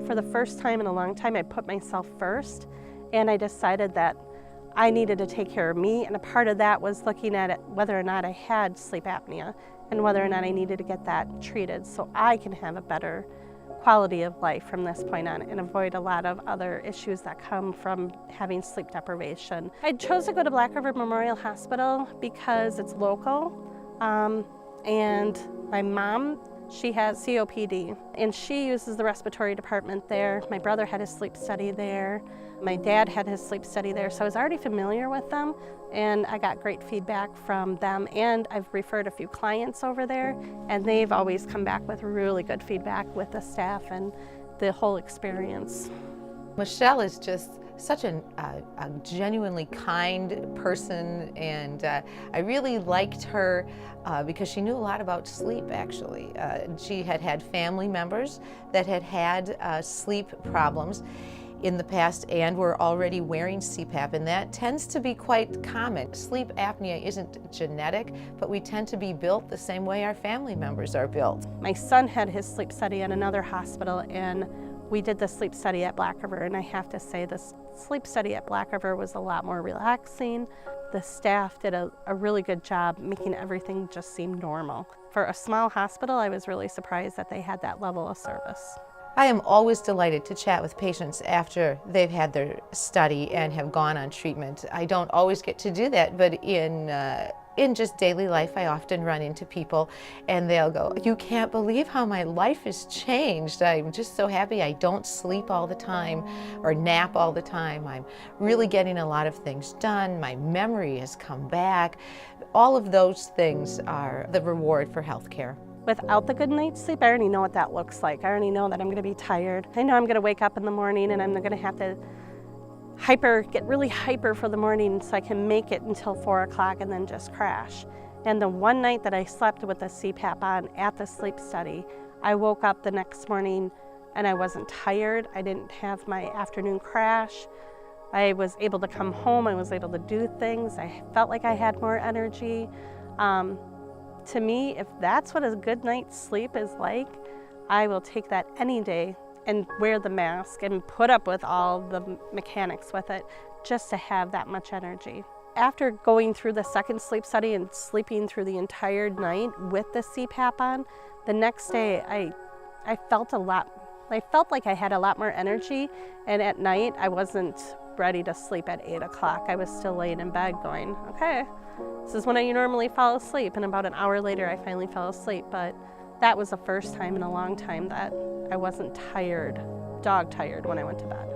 For the first time in a long time, I put myself first, and I decided that I needed to take care of me, and a part of that was looking at it, whether or not I had sleep apnea and whether or not I needed to get that treated so I can have a better quality of life from this point on and avoid a lot of other issues that come from having sleep deprivation. I chose to go to Black River Memorial Hospital because it's local, and my mom, she has COPD, and she uses the respiratory department there. My brother had his sleep study there. My dad had his sleep study there, so I was already familiar with them, and I got great feedback from them, and I've referred a few clients over there, and they've always come back with really good feedback with the staff and the whole experience. Michelle is just such a genuinely kind person, and I really liked her because she knew a lot about sleep, actually. She had had family members that had had sleep problems in the past and were already wearing CPAP, and that tends to be quite common. Sleep apnea isn't genetic, but we tend to be built the same way our family members are built. My son had his sleep study at another hospital, and we did the sleep study at Black River, and I have to say this sleep study at Black River was a lot more relaxing. The staff did a really good job making everything just seem normal. For a small hospital, I was really surprised that they had that level of service. I am always delighted to chat with patients after they've had their study and have gone on treatment. I don't always get to do that, but in just daily life, I often run into people and they'll go, "You can't believe how my life has changed. I'm just so happy I don't sleep all the time or nap all the time. I'm really getting a lot of things done. My memory has come back." All of those things are the reward for healthcare. Without the good night's sleep, I already know what that looks like. I already know that I'm going to be tired. I know I'm going to wake up in the morning and I'm going to have to get really hyper for the morning so I can make it until 4 o'clock and then just crash. And the one night that I slept with the CPAP on at the sleep study, I woke up the next morning and I wasn't tired. I didn't have my afternoon crash. I was able to come home. I was able to do things. I felt like I had more energy. To me, if that's what a good night's sleep is like, I will take that any day and wear the mask and put up with all the mechanics with it just to have that much energy. After going through the second sleep study and sleeping through the entire night with the CPAP on, the next day I felt like I had a lot more energy, and at night I wasn't ready to sleep at 8 o'clock. I was still laying in bed going, okay, this is when I normally fall asleep, and about an hour later I finally fell asleep, but that was the first time in a long time that I wasn't tired, dog tired when I went to bed.